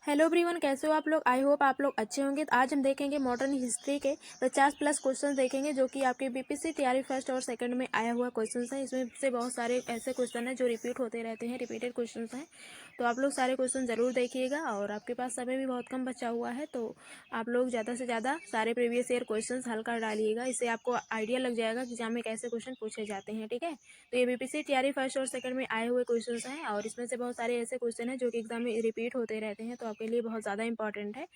Hello everyone, कैसे हो आप लोग। आई होप आप लोग अच्छे होंगे। तो आज हम देखेंगे मॉडर्न हिस्ट्री के 50+ क्वेश्चन देखेंगे जो कि आपके बीपीएससी तैयारी फर्स्ट और सेकंड में आया हुआ क्वेश्चन है। इसमें से बहुत सारे ऐसे क्वेश्चन हैं जो रिपीट होते रहते हैं, रिपीटेड क्वेश्चन हैं। तो आप लोग सारे क्वेश्चन ज़रूर देखिएगा और आपके पास समय भी बहुत कम बचा हुआ है, तो आप लोग ज़्यादा से ज़्यादा सारे प्रीवियस ईयर क्वेश्चन हल कर डालिएगा। इससे आपको आइडिया लग जाएगा कि एग्जाम में कैसे क्वेश्चन पूछे जाते हैं। ठीक है, तो ये बीपीएससी तैयारी फर्स्ट और सेकंड में आए हुए क्वेश्चन हैं और इसमें से बहुत सारे ऐसे क्वेश्चन हैं जो कि एग्जाम में रिपीट होते रहते हैं, तो आपके लिए बहुत ज़्यादा इंपॉर्टेंट है।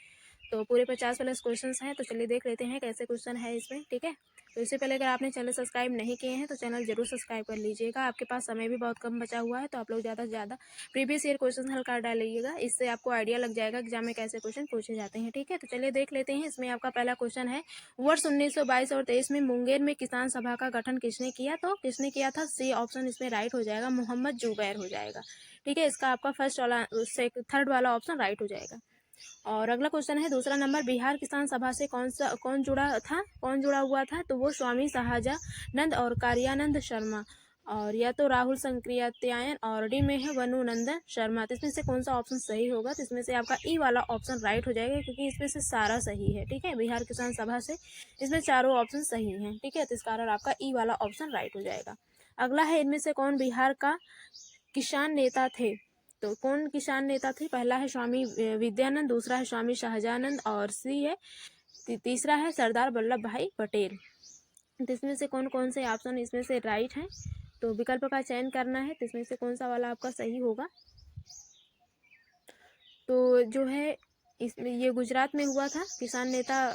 तो पूरे 50+ क्वेश्चन हैं, तो चलिए देख लेते हैं कैसे क्वेश्चन है इसमें। ठीक है, तो इससे पहले अगर आपने चैनल सब्सक्राइब नहीं किए हैं तो चैनल जरूर सब्सक्राइब कर लीजिएगा। आपके पास समय भी बहुत कम बचा हुआ है, तो आप लोग ज़्यादा से ज़्यादा प्रीवियस ईयर क्वेश्चन हल कर डालिएगा। इससे आपको आइडिया लग जाएगा एग्जाम में कैसे क्वेश्चन पूछे जाते हैं। ठीक है, तो चलिए देख लेते हैं। इसमें आपका पहला क्वेश्चन है, वर्ष 1922 और 23 में मुंगेर में किसान सभा का गठन किसने किया। तो किसने किया था, सी ऑप्शन इसमें राइट हो जाएगा, मोहम्मद जुबैर हो जाएगा। ठीक है, इसका आपका फर्स्ट वाला थर्ड वाला ऑप्शन राइट हो जाएगा। और अगला क्वेश्चन है दूसरा नंबर, बिहार किसान सभा से कौन जुड़ा हुआ था। तो वो स्वामी शाहजानंद और कार्यानंद शर्मा, और या तो राहुल संकृत्यायन और डी में है वनुनंदन शर्मा। तो इसमें से कौन सा ऑप्शन सही होगा। तो इसमें से आपका ई वाला ऑप्शन राइट हो जाएगा, क्योंकि इसमें से सारा सही है। ठीक है, बिहार किसान सभा से इसमें चारों ऑप्शन सही हैं। ठीक है, तो इस कारण आपका ई वाला ऑप्शन राइट हो जाएगा। अगला है, इनमें से कौन बिहार का किसान नेता थे। तो कौन किसान नेता थे, पहला है स्वामी विद्यानंद, दूसरा है स्वामी शाहजानंद और सी है तीसरा है सरदार वल्लभ भाई पटेल। तो इसमें से कौन कौन से ऑप्शन इसमें से राइट हैं, तो विकल्प का चयन करना है। तो इसमें से कौन सा वाला आपका सही होगा। तो जो है इसमें ये गुजरात में हुआ था किसान नेता।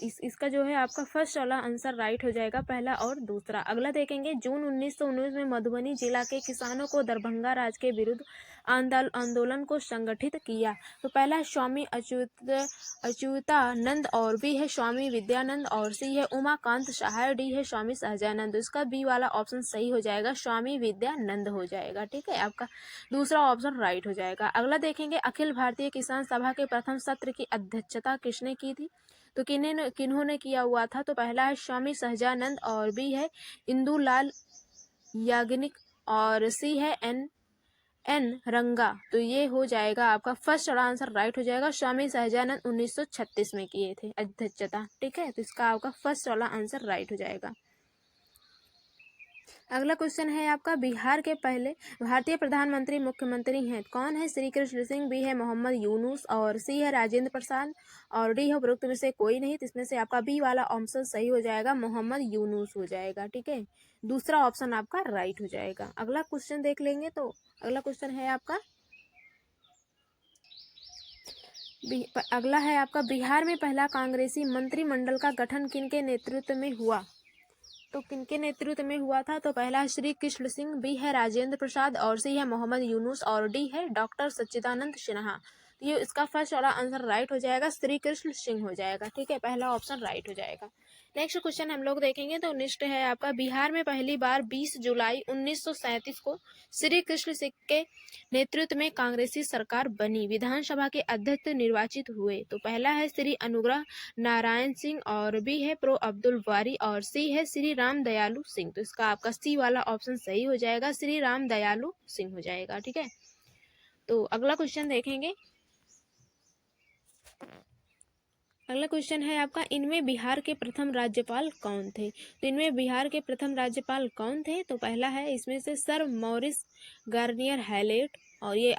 इसका जो है आपका फर्स्ट वाला आंसर राइट हो जाएगा, पहला और दूसरा। अगला देखेंगे, जून 1919 में मधुबनी जिला के किसानों को दरभंगा राज के विरुद्ध आंदोलन को संगठित किया। तो पहला है स्वामी अच्युतानंद और बी है स्वामी विद्यानंद और सी है उमाकांत सहाय, डी है स्वामी सहजानंद। इसका बी वाला ऑप्शन सही हो जाएगा, स्वामी विद्यानंद हो जाएगा। ठीक है, आपका दूसरा ऑप्शन राइट हो जाएगा। अगला देखेंगे, अखिल भारतीय किसान सभा के प्रथम सत्र की अध्यक्षता किसने की थी। तो किन्होंने किया हुआ था। तो पहला है स्वामी सहजानंद और बी है इंदुलाल याग्निक और सी है एन रंगा। तो ये हो जाएगा आपका फर्स्ट आंसर राइट हो जाएगा, स्वामी सहजानंद 1936 में किए थे अध्यक्षता। ठीक है, तो इसका आपका फर्स्ट वाला आंसर राइट हो जाएगा। अगला क्वेश्चन है आपका, बिहार के पहले भारतीय प्रधानमंत्री मुख्यमंत्री हैं कौन है। श्री कृष्ण सिंह, बी है मोहम्मद यूनुस और सी है राजेंद्र प्रसाद और डी है उपरोक्त में से कोई नहीं। तो इसमें से आपका बी वाला ऑप्शन सही हो जाएगा, मोहम्मद यूनुस हो जाएगा। ठीक है, दूसरा ऑप्शन आपका राइट हो जाएगा। अगला क्वेश्चन देख लेंगे। तो अगला क्वेश्चन है आपका, अगला है आपका, बिहार में पहला कांग्रेसी मंत्रिमंडल का गठन किनके नेतृत्व में हुआ। तो किनके नेतृत्व में हुआ था। तो पहला है श्री कृष्ण सिंह, बी है राजेंद्र प्रसाद और सी है मोहम्मद यूनुस और डी है डॉक्टर सच्चिदानंद सिन्हा। तो ये इसका फर्स्ट वाला आंसर राइट हो जाएगा, श्री कृष्ण सिंह हो जाएगा। ठीक है, पहला ऑप्शन राइट हो जाएगा। नेक्स्ट क्वेश्चन हम लोग देखेंगे। तो नेक्स्ट है आपका, बिहार में पहली बार 20 जुलाई 1937 को श्री कृष्ण सिंह के नेतृत्व में कांग्रेसी सरकार बनी, विधानसभा के अध्यक्ष निर्वाचित हुए। तो पहला है श्री अनुग्रह नारायण सिंह और बी है प्रो अब्दुल वारी और सी है श्री राम दयालु सिंह। तो इसका आपका सी वाला ऑप्शन सही हो जाएगा, श्री राम दयालु सिंह हो जाएगा। ठीक है, तो अगला क्वेश्चन देखेंगे। अगला क्वेश्चन है आपका, इनमें बिहार के प्रथम राज्यपाल कौन थे। तो इनमें बिहार के प्रथम राज्यपाल कौन थे। तो पहला है इसमें से सर मॉरिस गार्नियर हैलेट और ये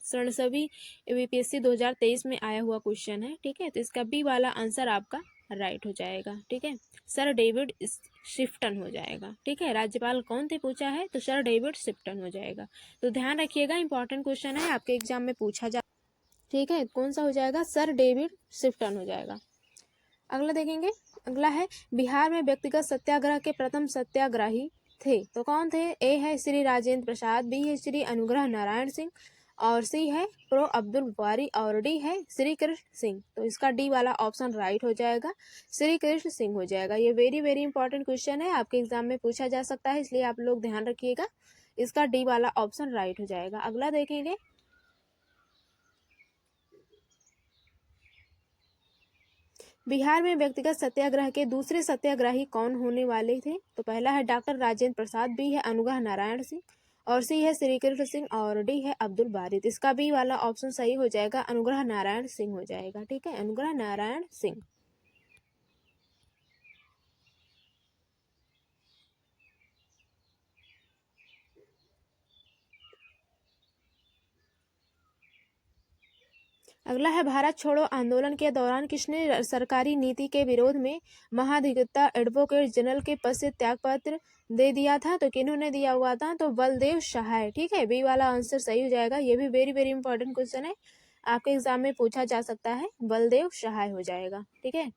67वीं बीपीएससी 2023 में आया हुआ क्वेश्चन है। ठीक है, तो इसका बी वाला आंसर आपका राइट हो जाएगा। ठीक है, सर डेविड शिफ्टन हो जाएगा। ठीक है, राज्यपाल कौन थे पूछा है, तो सर डेविड शिफ्टन हो जाएगा। तो ध्यान रखिएगा, इंपॉर्टेंट क्वेश्चन है, आपके एग्जाम में पूछा जा। ठीक है, कौन सा हो जाएगा, सर डेविड शिफ्टन हो जाएगा। अगला देखेंगे। अगला है, बिहार में व्यक्तिगत सत्याग्रह के प्रथम सत्याग्रही थे। तो कौन थे। ए है श्री राजेंद्र प्रसाद, बी है श्री अनुग्रह नारायण सिंह और सी है प्रो अब्दुल वारी और डी है श्री कृष्ण सिंह। तो इसका डी वाला ऑप्शन राइट हो जाएगा, श्री कृष्ण सिंह हो जाएगा। ये वेरी वेरी इंपॉर्टेंट क्वेश्चन है, आपके एग्जाम में पूछा जा सकता है, इसलिए आप लोग ध्यान रखिएगा। इसका डी वाला ऑप्शन राइट हो जाएगा। अगला देखेंगे। बिहार में व्यक्तिगत सत्याग्रह के दूसरे सत्याग्रही कौन होने वाले थे। तो पहला है डॉक्टर राजेंद्र प्रसाद, बी है अनुग्रह नारायण सिंह और सी है श्री कृष्ण सिंह और डी है अब्दुल बारिद। इसका बी वाला ऑप्शन सही हो जाएगा, अनुग्रह नारायण सिंह हो जाएगा। ठीक है, अनुग्रह नारायण सिंह। अगला है, भारत छोड़ो आंदोलन के दौरान किसने सरकारी नीति के विरोध में महाधिवक्ता एडवोकेट जनरल के पद से त्यागपत्र दे दिया था? तो किन्होंने दिया हुआ था? तो बलदेव सहाय। ठीक है, बी वाला आंसर सही हो जाएगा। ये भी वेरी वेरी इंपॉर्टेंट क्वेश्चन है, आपके एग्जाम में पूछा जा सकता है। बलदेव सहाय हो जाएगा। ठीक है,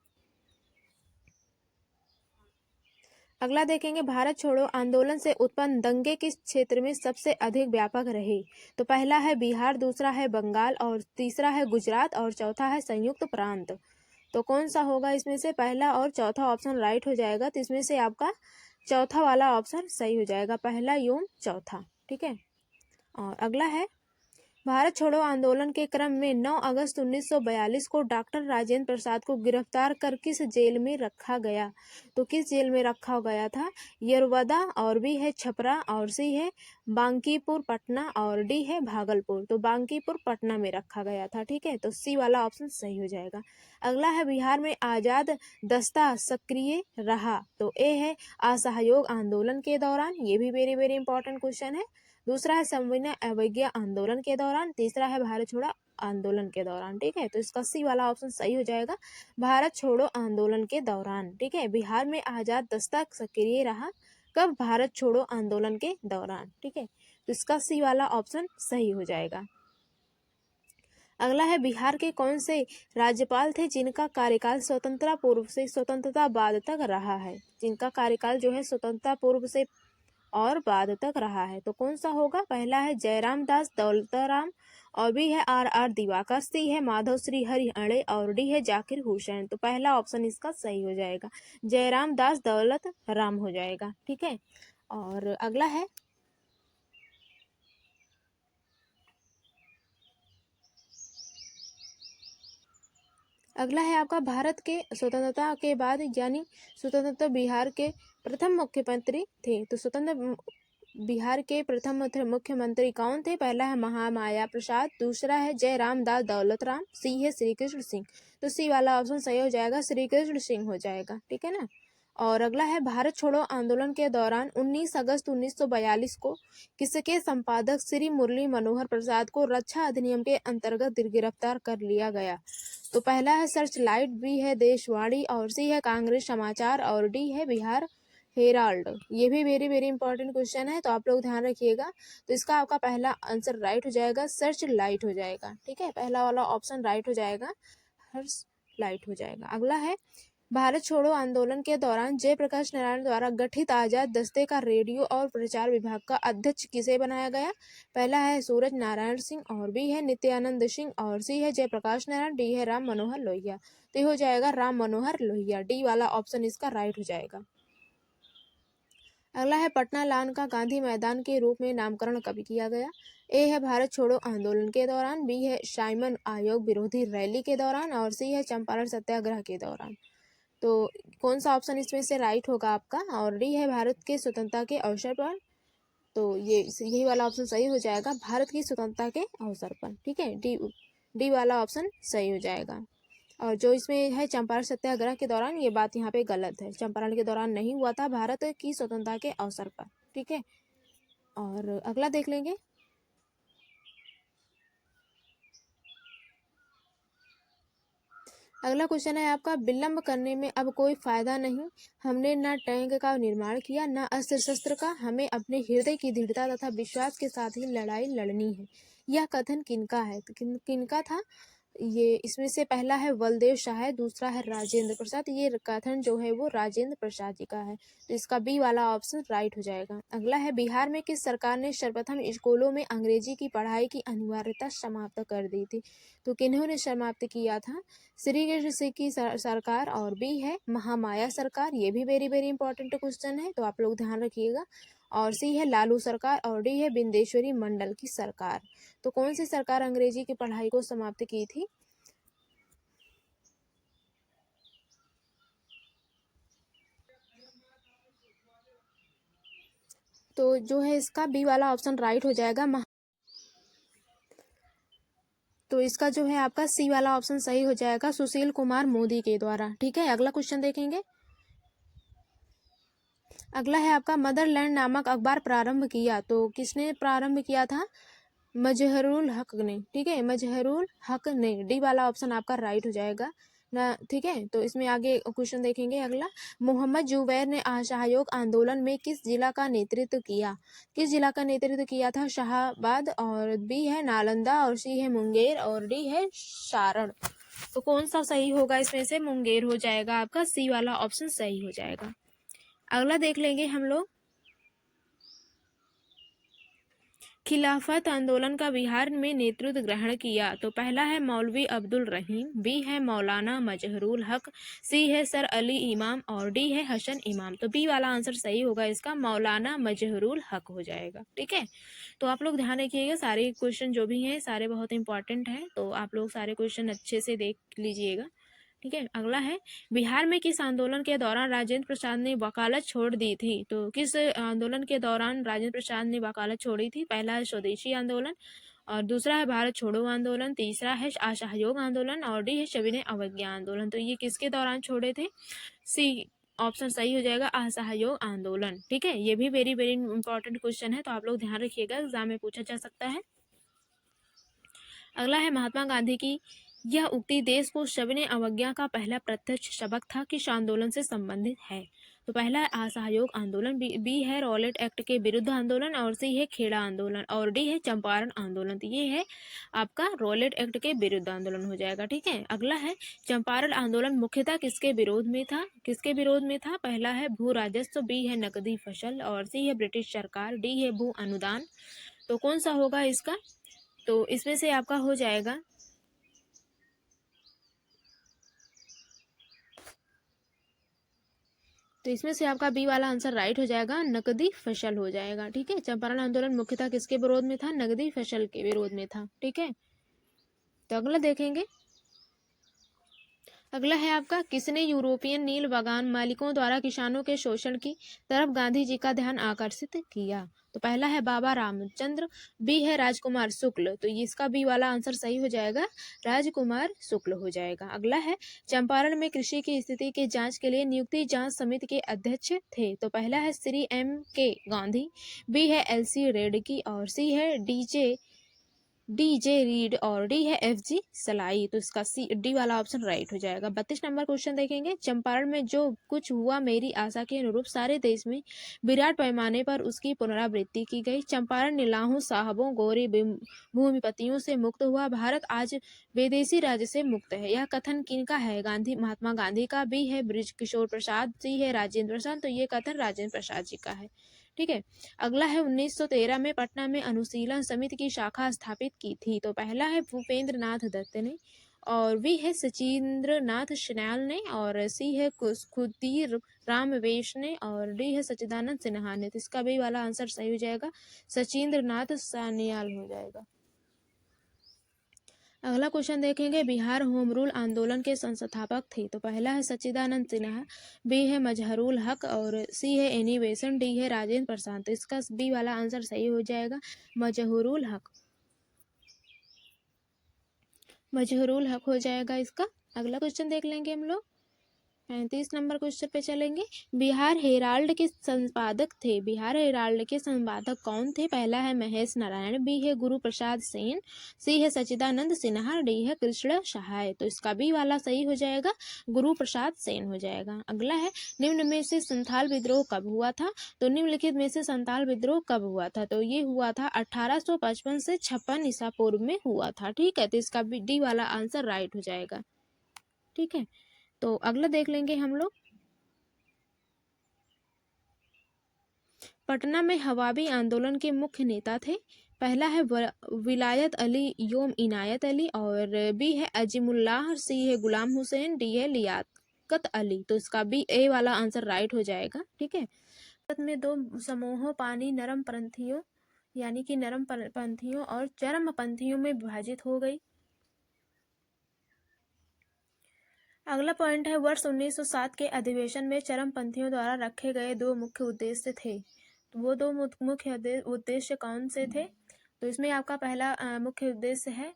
अगला देखेंगे, भारत छोड़ो आंदोलन से उत्पन्न दंगे किस क्षेत्र में सबसे अधिक व्यापक रहे? तो पहला है बिहार, दूसरा है बंगाल और तीसरा है गुजरात और चौथा है संयुक्त प्रांत। तो कौन सा होगा इसमें से? पहला और चौथा ऑप्शन राइट हो जाएगा। तो इसमें से आपका चौथा वाला ऑप्शन सही हो जाएगा, पहला एवं चौथा। ठीक है, और अगला है, भारत छोड़ो आंदोलन के क्रम में 9 अगस्त 1942 को डॉक्टर राजेंद्र प्रसाद को गिरफ्तार कर किस जेल में रखा गया? तो किस जेल में रखा गया था? यरवदा और बी है छपरा और सी है बांकीपुर पटना और डी है भागलपुर। तो बांकीपुर पटना में रखा गया था। ठीक है, तो सी वाला ऑप्शन सही हो जाएगा। अगला है, बिहार में आजाद दस्ता सक्रिय रहा? तो ए है असहयोग आंदोलन के दौरान, ये भी वेरी वेरी इंपॉर्टेंट क्वेश्चन है। दूसरा है संविनय अवज्ञा आंदोलन के दौरान, तीसरा है भारत छोड़ो आंदोलन के दौरान। ठीक है, तो इसका सी वाला ऑप्शन सही हो जाएगा, भारत छोड़ो आंदोलन के दौरान। ठीक है, बिहार में आजाद दस्ता सक्रिय रहा कब? भारत छोड़ो आंदोलन के दौरान। ठीक है, तो इसका सी वाला ऑप्शन सही हो जाएगा। अगला है, बिहार के कौन से राज्यपाल थे जिनका कार्यकाल स्वतंत्रता पूर्व से स्वतंत्रता बाद तक रहा है? जिनका कार्यकाल जो है स्वतंत्रता पूर्व से और बाद तक रहा है, तो कौन सा होगा? पहला है जयराम दास दौलतराम और बी है आर आर दिवाकर, सी है माधव श्री हरि अणे और डी है जाकिर हुसैन। तो पहला ऑप्शन इसका सही हो जाएगा, जयराम दास दौलत राम हो जाएगा। ठीक है, और अगला है, अगला है आपका, भारत के स्वतंत्रता के बाद यानी स्वतंत्रता बिहार के प्रथम मुख्यमंत्री थे? तो स्वतंत्र बिहार के प्रथम मुख्यमंत्री कौन थे? पहला है महामाया प्रसाद, दूसरा है जयराम दास दौलत राम, सी है श्री कृष्ण सिंह। तो सी वाला ऑप्शन सही हो जाएगा, श्री कृष्ण सिंह हो जाएगा। ठीक है ना, और अगला है, भारत छोड़ो आंदोलन के दौरान 19 अगस्त 1942 को किसके संपादक श्री मुरली मनोहर प्रसाद को रक्षा अधिनियम के अंतर्गत गिरफ्तार कर लिया गया? तो पहला है सर्च लाइट, बी है देशवाणी और सी है कांग्रेस समाचार और डी है बिहार हेराल्ड। ये भी वेरी वेरी इंपॉर्टेंट क्वेश्चन है, तो आप लोग ध्यान रखिएगा। तो इसका आपका पहला आंसर राइट हो जाएगा, सर्च लाइट हो जाएगा। ठीक है, पहला वाला ऑप्शन राइट हो जाएगा, हर्ष लाइट हो जाएगा। अगला है, भारत छोड़ो आंदोलन के दौरान जयप्रकाश नारायण द्वारा गठित आजाद दस्ते का रेडियो और प्रचार विभाग का अध्यक्ष किसे बनाया गया? पहला है सूरज नारायण सिंह और बी है नित्यानंद सिंह और सी है जयप्रकाश नारायण, डी है राम मनोहर लोहिया। तो हो जाएगा राम मनोहर लोहिया, डी वाला ऑप्शन इसका राइट हो जाएगा। अगला है, पटना लान का गांधी मैदान के रूप में नामकरण कब किया गया? ए है भारत छोड़ो आंदोलन के दौरान, बी है साइमन आयोग विरोधी रैली के दौरान और सी है चंपारण सत्याग्रह के दौरान। तो कौन सा ऑप्शन इसमें से राइट होगा आपका? और डी है भारत के स्वतंत्रता के अवसर पर। तो यही वाला ऑप्शन सही हो जाएगा, भारत की स्वतंत्रता के अवसर पर। ठीक है, डी वाला ऑप्शन सही हो जाएगा। और जो इसमें है चंपारण सत्याग्रह के दौरान, ये बात यहाँ पे गलत है, चंपारण के दौरान नहीं हुआ था, भारत की स्वतंत्रता के अवसर पर। ठीक है, और अगला देख लेंगे, अगला क्वेश्चन है आपका, विलंब करने में अब कोई फायदा नहीं, हमने न टैंक का निर्माण किया न अस्त्र शस्त्र का, हमें अपने हृदय की दृढ़ता तथा विश्वास के साथ ही लड़ाई लड़नी है। यह कथन किनका है? तो किनका था ये? इसमें से पहला है बलदेव सहाय, दूसरा है राजेंद्र प्रसाद। ये कथन जो है वो राजेंद्र प्रसाद जी का है, तो इसका बी वाला ऑप्शन राइट हो जाएगा। अगला है, बिहार में किस सरकार ने सर्वप्रथम स्कूलों में अंग्रेजी की पढ़ाई की अनिवार्यता समाप्त कर दी थी? तो किन्होंने समाप्त किया था? श्री कृष्ण सिंह की सरकार और बी है महामाया सरकार। ये भी वेरी वेरी इंपॉर्टेंट क्वेश्चन है, तो आप लोग ध्यान रखिएगा। और सी है लालू सरकार और डी है बिंदेश्वरी मंडल की सरकार। तो कौन सी सरकार अंग्रेजी की पढ़ाई को समाप्त की थी? तो जो है इसका बी वाला ऑप्शन राइट हो जाएगा। तो इसका जो है आपका सी वाला ऑप्शन सही हो जाएगा, सुशील कुमार मोदी के द्वारा। ठीक है, अगला क्वेश्चन देखेंगे। अगला है आपका मदरलैंड नामक अखबार प्रारंभ किया, तो किसने प्रारंभ किया था? मजहरुल हक ने। ठीक है, मजहरुल हक ने, डी वाला ऑप्शन आपका राइट हो जाएगा ना। ठीक है, तो इसमें आगे क्वेश्चन देखेंगे। अगला, मोहम्मद जुबैर ने असहयोग आंदोलन में किस जिला का नेतृत्व किया? किस जिला का नेतृत्व किया था? शाहाबाद, और बी है नालंदा, और सी है मुंगेर, और डी है सारण। तो कौन सा सही होगा इसमें से? मुंगेर हो जाएगा आपका, सी वाला ऑप्शन सही हो जाएगा। अगला देख लेंगे हम लोग। खिलाफत आंदोलन का बिहार में नेतृत्व ग्रहण किया, तो पहला है मौलवी अब्दुल रहीम, बी है मौलाना मजहरुल हक, सी है सर अली इमाम, और डी है हसन इमाम। तो बी वाला आंसर सही होगा इसका, मौलाना मजहरुल हक हो जाएगा। ठीक है, तो आप लोग ध्यान रखिएगा, सारे क्वेश्चन जो भी हैं सारे बहुत इंपॉर्टेंट हैं, तो आप लोग सारे क्वेश्चन अच्छे से देख लीजिएगा। ठीक है, अगला है, बिहार में किस आंदोलन के दौरान राजेंद्र प्रसाद ने वकालत छोड़ दी थी? तो किस आंदोलन के दौरान राजेंद्र प्रसाद ने वकालत छोड़ी थी? पहला है स्वदेशी आंदोलन, और दूसरा है भारत छोड़ो आंदोलन, तीसरा है असहयोग आंदोलन, और डी है सविनय अवज्ञा आंदोलन। तो ये किसके दौरान छोड़े थे? सी ऑप्शन सही हो जाएगा, असहयोग आंदोलन। ठीक है, ये भी वेरी वेरी इंपॉर्टेंट क्वेश्चन है, तो आप लोग ध्यान रखिएगा, एग्जाम में पूछा जा सकता है। अगला है, महात्मा गांधी की यह उक्ति देश को सविनय अवज्ञा का पहला प्रत्यक्ष सबक था, किस आंदोलन से संबंधित है? तो पहला है असहयोग आंदोलन, बी है रॉलेट एक्ट के विरुद्ध आंदोलन, और सी है खेड़ा आंदोलन, और डी है चंपारण आंदोलन। तो ये है आपका रॉलेट एक्ट के विरुद्ध आंदोलन हो जाएगा। ठीक है, अगला है, चंपारण आंदोलन मुख्यतः किसके विरोध में था? किसके विरोध में था? पहला है भू राजस्व, बी है नकदी फसल, और सी है ब्रिटिश सरकार, डी है भू अनुदान। तो कौन सा होगा इसका? तो इसमें से आपका हो जाएगा, तो इसमें से आपका बी वाला आंसर राइट हो जाएगा, नकदी फसल हो जाएगा। ठीक है, चंपारण आंदोलन मुख्यतः किसके विरोध में था? नकदी फसल के विरोध में था। ठीक है, तो अगला देखेंगे। अगला है आपका, किसने यूरोपियन नील बागान मालिकों द्वारा किसानों के शोषण की तरफ गांधी जी का ध्यान आकर्षित किया? तो पहला है बाबा रामचंद्र, बी है राजकुमार शुक्ल। तो इसका बी वाला आंसर सही हो जाएगा, राजकुमार शुक्ल हो जाएगा। अगला है, चंपारण में कृषि की स्थिति की जांच के लिए नियुक्ति जांच समिति के अध्यक्ष थे? तो पहला है श्री M.K. गांधी, बी है L.C. रेड्डी, और सी है डी जे रीड, और डी है F.G. सलाई। तो इसका सी डी वाला ऑप्शन राइट हो जाएगा। 32 नंबर क्वेश्चन देखेंगे। चंपारण में जो कुछ हुआ मेरी आशा के अनुरूप सारे देश में विराट पैमाने पर उसकी पुनरावृत्ति की गई। चंपारण नीलाहों साहबों गोरी भूमिपतियों से मुक्त हुआ। भारत आज विदेशी राज्य से मुक्त है। यह कथन किनका है? महात्मा गांधी का, बी है बृज किशोर प्रसाद, सी है राजेंद्र प्रसाद। तो ये कथन राजेंद्र प्रसाद जी का है। ठीक है, अगला है, 1913 में पटना में अनुशीलन समिति की शाखा स्थापित की थी? तो पहला है भूपेंद्र नाथ दत्त ने, और बी है सचिंद्र नाथ सन्याल ने, और सी है खुदीर राम वेश ने, और डी है सच्चिदानंद सिन्हा ने। तो इसका बी वाला आंसर सही हो जाएगा, सचिंद्र नाथ सान्याल हो जाएगा। अगला क्वेश्चन देखेंगे, बिहार होम रूल आंदोलन के संस्थापक थे? तो पहला है सच्चिदानंद सिन्हा, बी है मजहरुल हक, और सी है एनी बेसेंट, डी है राजेंद्र प्रसाद। तो इसका बी वाला आंसर सही हो जाएगा, मजहरुल हक। मजहरुल हक हो जाएगा इसका। अगला क्वेश्चन देख लेंगे हम लोग। 35 नंबर क्वेश्चन पे चलेंगे। बिहार हेराल्ड के संपादक थे? बिहार हेराल्ड के संपादक कौन थे? पहला है महेश नारायण, बी है गुरु प्रसाद सेन, सी है सच्चिदानंद सिन्हा, डी है कृष्ण सहाय। तो इसका बी वाला सही हो जाएगा, गुरु प्रसाद सेन हो जाएगा। अगला है, निम्न में से संथाल विद्रोह कब हुआ था? तो निम्नलिखित में से संथाल विद्रोह कब हुआ था? तो ये हुआ था 1855 से 56 ईसा पूर्व में हुआ था। ठीक है, तो इसका डी वाला आंसर राइट हो जाएगा। ठीक है, तो अगला देख लेंगे हम लोग। पटना में हवाबी आंदोलन के मुख्य नेता थे? पहला है विलायत अली योम इनायत अली, और बी है अजीमुल्लाह, सी है गुलाम हुसैन, डी है लियाकत अली। तो इसका बी ए वाला आंसर राइट हो जाएगा। ठीक है, भारत में दो समूहों पानी नरम पंथियों यानी कि नरम पंथियों और चरम पंथियों में विभाजित हो गई। अगला पॉइंट है, वर्ष 1907 के अधिवेशन में चरमपंथियों द्वारा रखे गए दो मुख्य उद्देश्य थे? वो दो मुख्य उद्देश्य कौन से थे? तो इसमें आपका पहला मुख्य उद्देश्य है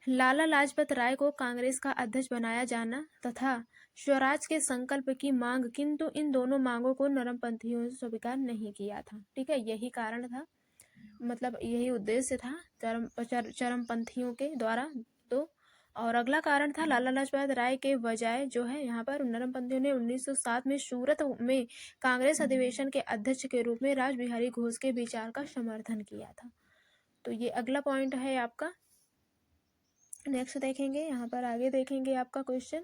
लाला लाजपत राय को कांग्रेस का अध्यक्ष बनाया जाना तथा स्वराज के संकल्प की मांग, किंतु इन दोनों मांगों को नरमपंथियों ने स्वीकार नहीं किया था। ठीक है, यही कारण था, मतलब यही उद्देश्य था चरमपंथियों के द्वारा। तो और अगला कारण था लाला लाजपत राय के बजाय जो है यहाँ पर नरमपंथियों ने 1907 में सूरत में कांग्रेस अधिवेशन के अध्यक्ष के रूप में रासबिहारी घोष के विचार का समर्थन किया था। तो ये अगला पॉइंट है आपका। नेक्स्ट देखेंगे, यहाँ पर आगे देखेंगे आपका क्वेश्चन।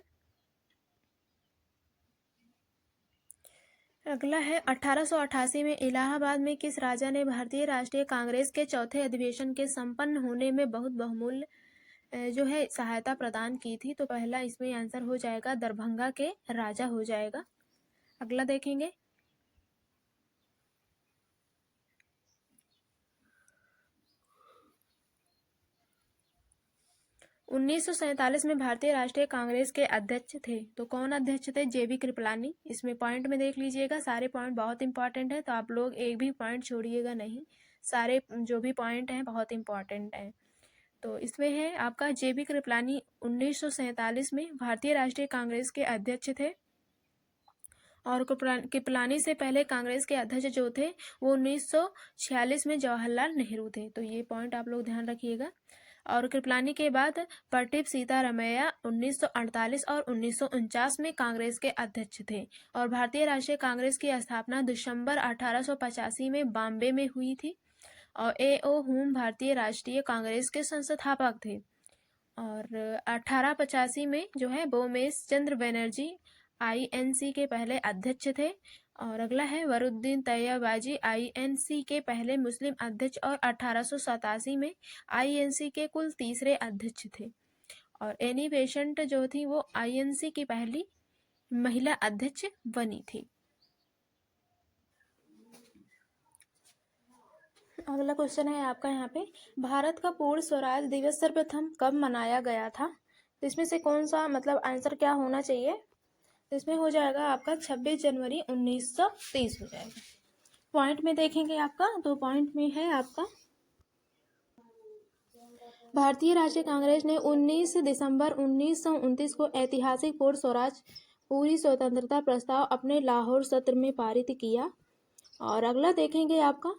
अगला है 1888 में इलाहाबाद में किस राजा ने भारतीय राष्ट्रीय कांग्रेस के चौथे अधिवेशन के संपन्न होने में बहुत बहुमूल्य जो है सहायता प्रदान की थी? तो पहला इसमें आंसर हो जाएगा दरभंगा के राजा हो जाएगा। अगला देखेंगे, 1947 में भारतीय राष्ट्रीय कांग्रेस के अध्यक्ष थे, तो कौन अध्यक्ष थे? जेबी कृपलानी। इसमें पॉइंट में देख लीजिएगा, सारे पॉइंट बहुत इंपॉर्टेंट है, तो आप लोग एक भी पॉइंट छोड़िएगा नहीं, सारे जो भी पॉइंट हैं बहुत इंपॉर्टेंट हैं। तो इसमें है आपका जेबी कृपलानी 1947 में भारतीय राष्ट्रीय कांग्रेस के अध्यक्ष थे, और कृपलानी से पहले कांग्रेस के अध्यक्ष जो थे वो 1946 में जवाहरलाल नेहरू थे। तो ये पॉइंट आप लोग ध्यान रखिएगा। और कृपलानी के बाद प्रदीप सीतारमैया 1948 और 1949 में कांग्रेस के अध्यक्ष थे, और भारतीय राष्ट्रीय कांग्रेस की स्थापना दिसंबर 1885 में बॉम्बे में हुई थी, और A.O. हुम भारतीय राष्ट्रीय कांग्रेस के संस्थापक थे। और 1885 में जो है बोमेश चंद्र बनर्जी INC के पहले अध्यक्ष थे। और अगला है वरुद्दीन तैयबाजी INC के पहले मुस्लिम अध्यक्ष, और 1887 में INC के कुल तीसरे अध्यक्ष थे। और एनी बेसेंट जो थी वो INC की पहली महिला अध्यक्ष बनी थी। अगला क्वेश्चन है आपका यहाँ पे, भारत का पूर्ण स्वराज दिवस सर्वप्रथम कब मनाया गया था? तो इसमें से कौन सा मतलब आंसर क्या होना चाहिए? तो इसमें हो जाएगा आपका 26 जनवरी 1930 हो जाएगा। पॉइंट में देखेंगे आपका, तो पॉइंट में है आपका भारतीय राष्ट्रीय कांग्रेस ने 19 दिसंबर 1929 को ऐतिहासिक पूर्ण स्वराज पूरी स्वतंत्रता प्रस्ताव अपने लाहौर सत्र में पारित किया। और अगला देखेंगे आपका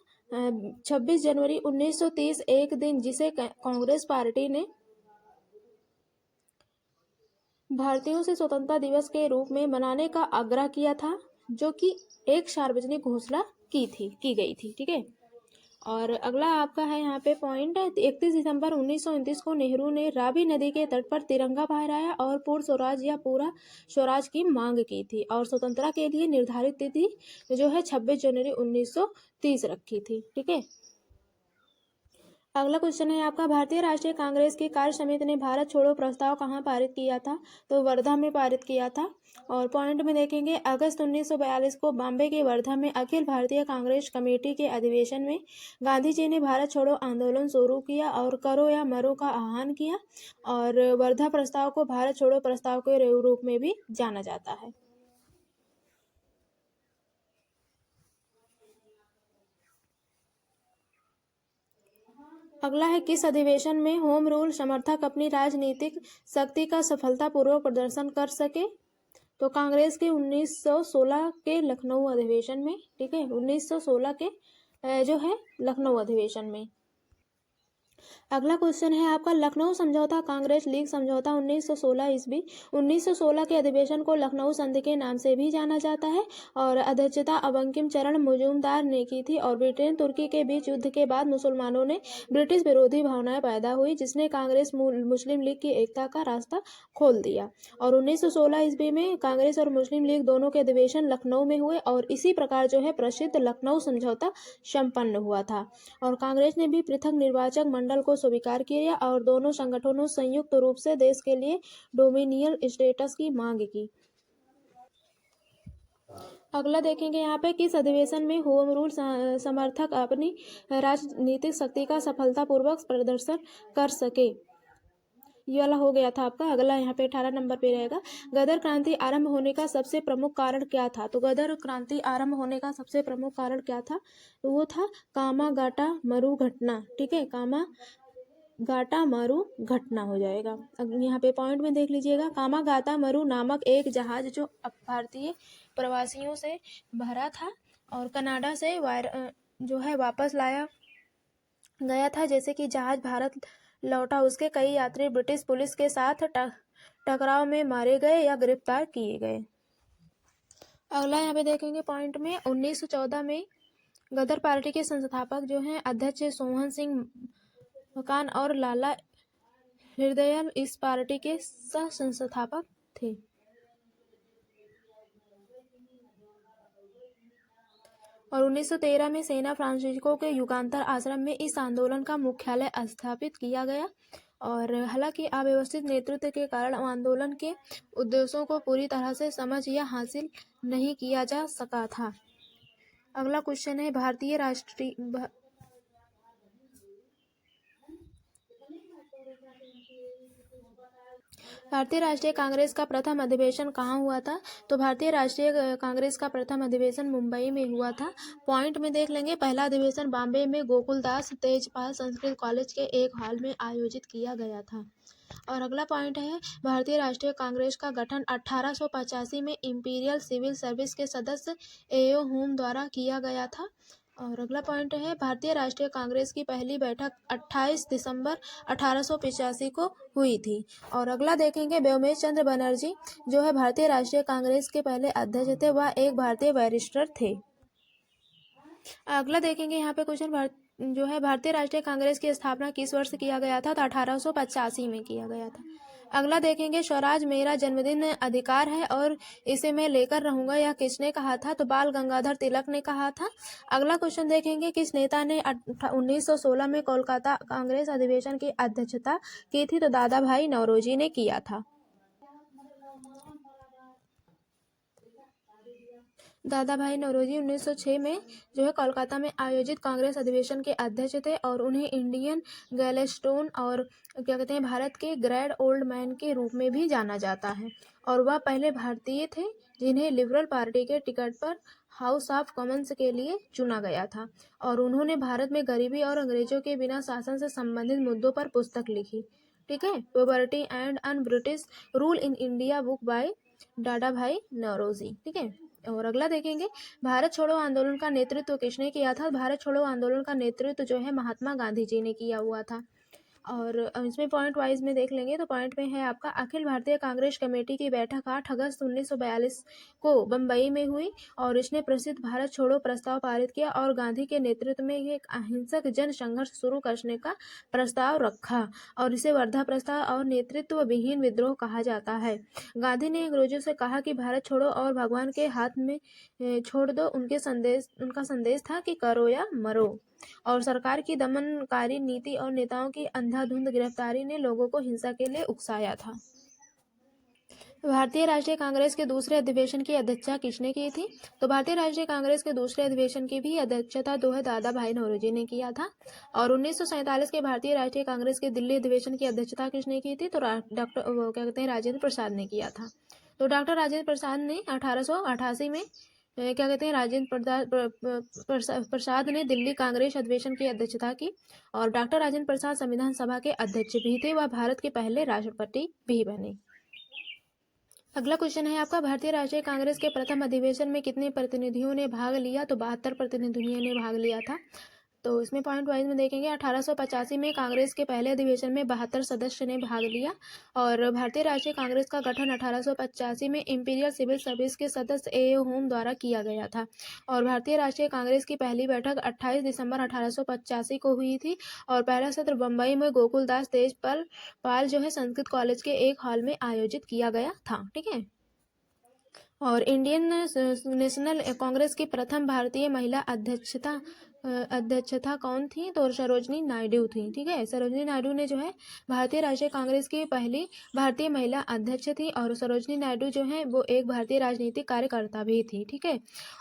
26 जनवरी 1930 एक दिन जिसे कांग्रेस पार्टी ने भारतीयों से स्वतंत्रता दिवस के रूप में मनाने का आग्रह किया था, जो कि एक सार्वजनिक घोषणा की गई थी। ठीक है, और अगला आपका है यहाँ पे पॉइंट 31 दिसंबर 1929 को नेहरू ने रावी नदी के तट पर तिरंगा फहराया और पूर्ण स्वराज या पूरा स्वराज की मांग की थी, और स्वतंत्रता के लिए निर्धारित तिथि जो है 26 जनवरी 1930 रखी थी। ठीक है, अगला क्वेश्चन है आपका भारतीय राष्ट्रीय कांग्रेस की कार्य समिति ने भारत छोड़ो प्रस्ताव कहाँ पारित किया था? तो वर्धा में पारित किया था। और पॉइंट में देखेंगे अगस्त 1942 को बॉम्बे के वर्धा में अखिल भारतीय कांग्रेस कमेटी के अधिवेशन में गांधी जी ने भारत छोड़ो आंदोलन शुरू किया और करो या मरो का आह्वान किया, और वर्धा प्रस्ताव को भारत छोड़ो प्रस्ताव के रूप में भी जाना जाता है। अगला है किस अधिवेशन में होम रूल समर्थक अपनी राजनीतिक शक्ति का सफलतापूर्वक प्रदर्शन कर सके? तो कांग्रेस के 1916 के लखनऊ अधिवेशन में। ठीक है, 1916 के जो है लखनऊ अधिवेशन में। अगला क्वेश्चन है आपका लखनऊ समझौता कांग्रेस लीग समझौता 1916 ईस्वी। 1916 के अधिवेशन को लखनऊ संधि के नाम से भी जाना जाता है, और अध्यक्षता बंकिम चरण मजूमदार ने की थी। और ब्रिटेन तुर्की के बीच युद्ध के बाद मुसलमानों ने ब्रिटिश विरोधी भावनाएं पैदा हुई, जिसने कांग्रेस मुस्लिम लीग की एकता का रास्ता खोल दिया। और 1916 ईस्वी में कांग्रेस और मुस्लिम लीग दोनों के अधिवेशन लखनऊ में हुए, और इसी प्रकार जो है प्रसिद्ध लखनऊ समझौता संपन्न हुआ था। और कांग्रेस ने भी पृथक निर्वाचक मंडल को स्वीकार किया, और दोनों संगठनों संयुक्त रूप से देश के लिए डोमिनियल स्टेटस की मांग की। अगला देखेंगे यहाँ पे किस अधिवेशन में होम रूल समर्थक अपनी राजनीतिक शक्ति का सफलतापूर्वक प्रदर्शन कर सके? ये वाला हो गया था आपका। अगला यहाँ पे 18 नंबर पे रहेगा, गदर क्रांति आरंभ होने का सबसे प्रमुख कारण क्या था। तो गदर क्रांति आरंभ होने का सबसे प्रमुख कारण क्या था, तो वो था कामागाटा मरु घटना। ठीक है, कामागाटा मरु घटना हो जाएगा। अब यहाँ पे पॉइंट में देख लीजिएगा, कामागाटा मरु नामक एक जहाज जो भारतीय प्रवासियों से भरा था और कनाडा से जो है वापस लाया गया था। जैसे कि जहाज भारत लौटा, उसके कई यात्री ब्रिटिश पुलिस के साथ टकराव में मारे गए या गिरफ्तार किए गए। अगला यहाँ पे देखेंगे पॉइंट में, 1914 में गदर पार्टी के संस्थापक जो हैं अध्यक्ष सोहन सिंह मकान और लाला हृदयाल इस पार्टी के सह संस्थापक थे। और 1913 में सेना फ्रांसिस्को के युगांतर आश्रम में इस आंदोलन का मुख्यालय स्थापित किया गया। और हालांकि अव्यवस्थित नेतृत्व के कारण आंदोलन के उद्देश्यों को पूरी तरह से समझ या हासिल नहीं किया जा सका था। अगला क्वेश्चन है, भारतीय राष्ट्रीय कांग्रेस का प्रथम अधिवेशन कहाँ हुआ था। तो भारतीय राष्ट्रीय कांग्रेस का प्रथम अधिवेशन मुंबई में हुआ था। पॉइंट में देख लेंगे, पहला अधिवेशन बॉम्बे में गोकुलदास तेजपाल संस्कृत कॉलेज के एक हॉल में आयोजित किया गया था। और अगला पॉइंट है, भारतीय राष्ट्रीय कांग्रेस का गठन 1885 में इंपीरियल सिविल सर्विस के सदस्य एओ हुम द्वारा किया गया था। और अगला पॉइंट है, भारतीय राष्ट्रीय कांग्रेस की पहली बैठक 28 दिसंबर 1885 को हुई थी। और अगला देखेंगे, व्योमेश चंद्र बनर्जी जो है भारतीय राष्ट्रीय कांग्रेस के पहले अध्यक्ष थे, वह एक भारतीय बैरिस्टर थे। अगला देखेंगे यहाँ पे क्वेश्चन, जो है भारतीय राष्ट्रीय कांग्रेस की स्थापना किस वर्ष किया गया था। तो 1885 में किया गया था। अगला देखेंगे, स्वराज मेरा जन्मदिन अधिकार है और इसे मैं लेकर रहूंगा, यह किसने कहा था। तो बाल गंगाधर तिलक ने कहा था। अगला क्वेश्चन देखेंगे, किस नेता ने 1916 में कोलकाता कांग्रेस अधिवेशन की अध्यक्षता की थी। तो दादा भाई नौरोजी ने किया था। दादा भाई नौरोजी 1906 में जो है कोलकाता में आयोजित कांग्रेस अधिवेशन के अध्यक्ष थे और उन्हें इंडियन गैलेस्टोन और क्या कहते हैं भारत के ग्रेट ओल्ड मैन के रूप में भी जाना जाता है। और वह पहले भारतीय थे जिन्हें लिबरल पार्टी के टिकट पर हाउस ऑफ कॉमन्स के लिए चुना गया था। और उन्होंने भारत में गरीबी और अंग्रेजों के बिना शासन से संबंधित मुद्दों पर पुस्तक लिखी। ठीक है, poverty and un British rule in India book by दादा भाई नौरोजी। ठीक है, और अगला देखेंगे, भारत छोड़ो आंदोलन का नेतृत्व किसने किया था। भारत छोड़ो आंदोलन का नेतृत्व जो है महात्मा गांधी जी ने किया हुआ था। और इसमें पॉइंट वाइज में देख लेंगे, तो पॉइंट में है आपका, अखिल भारतीय कांग्रेस कमेटी की बैठक 8 अगस्त 1942 को बम्बई में हुई और इसने प्रसिद्ध भारत छोड़ो प्रस्ताव पारित किया और गांधी के नेतृत्व में एक अहिंसक जन संघर्ष शुरू करने का प्रस्ताव रखा और इसे वर्धा प्रस्ताव और नेतृत्व विहीन विद्रोह कहा जाता है। गांधी ने अंग्रेजों से कहा कि भारत छोड़ो और भगवान के हाथ में छोड़ दो। उनका संदेश था कि करो या मरो। और सरकार की दमनकारी नीति और नेताओं की अंधाधुंध गिरफ्तारी ने लोगों को हिंसा के लिए उकसाया था। भारतीय राष्ट्रीय कांग्रेस के दूसरे अधिवेशन की अध्यक्षता किसने की थी। तो भारतीय राष्ट्रीय कांग्रेस के दूसरे अधिवेशन की भी अध्यक्षता जो है दादा भाई नौरोजी ने किया था। और 1947 के भारतीय राष्ट्रीय कांग्रेस के दिल्ली अधिवेशन की अध्यक्षता किसने की थी। तो डॉक्टर क्या कहते हैं राजेंद्र प्रसाद ने किया था। तो डॉक्टर राजेंद्र प्रसाद ने 1888 में क्या कहते हैं राजेंद्र प्रसाद ने दिल्ली कांग्रेस अधिवेशन की अध्यक्षता की। और डॉक्टर राजेंद्र प्रसाद संविधान सभा के अध्यक्ष भी थे, वह भारत के पहले राष्ट्रपति भी बने। अगला क्वेश्चन है आपका, भारतीय राष्ट्रीय कांग्रेस के प्रथम अधिवेशन में कितने प्रतिनिधियों ने भाग लिया। तो 72 प्रतिनिधियों ने भाग लिया था। तो इसमें पॉइंट वाइज में देखेंगे, 1885 में कांग्रेस के पहले अधिवेशन में 72 सदस्य ने भाग लिया। और भारतीय राष्ट्रीय कांग्रेस का गठन 1885 में इंपीरियल सिविल सर्विस के सदस्य एओ हुम द्वारा किया गया था। और भारतीय राष्ट्रीय कांग्रेस की पहली बैठक 28 दिसंबर 1885 को हुई थी और पहला सत्र बम्बई में गोकुलदास तेजपाल जो है संस्कृत कॉलेज के एक हॉल में आयोजित किया गया था। ठीक है, और इंडियन नेशनल कांग्रेस की प्रथम भारतीय महिला अध्यक्षता अध्यक्षता कौन थी, तो सरोजनी नायडू थी। ठीक है, सरोजनी नायडू ने जो है भारतीय राष्ट्रीय कांग्रेस की पहली भारतीय महिला अध्यक्ष थी, और सरोजनी नायडू जो है वो एक भारतीय राजनीतिक कार्यकर्ता भी थी। ठीक है,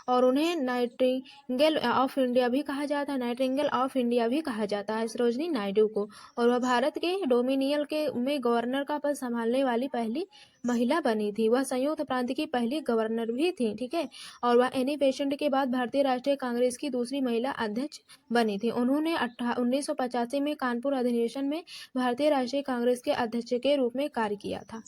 और उन्हें नाइटिंगेल ऑफ इंडिया भी कहा जाता है, नाइटिंगेल ऑफ इंडिया भी कहा जाता है सरोजनी नायडू को। और वह भारत के डोमिनियल के में गवर्नर का पद संभालने वाली पहली महिला बनी थी। वह संयुक्त प्रांत की पहली गवर्नर भी थी। ठीक है, और वह एनी बेसेंट के बाद भारतीय राष्ट्रीय कांग्रेस की दूसरी महिला अध्यक्ष बनी थी। उन्होंने 1985 में कानपुर अधिवेशन में भारतीय राष्ट्रीय कांग्रेस के अध्यक्ष के रूप में कार्य किया था।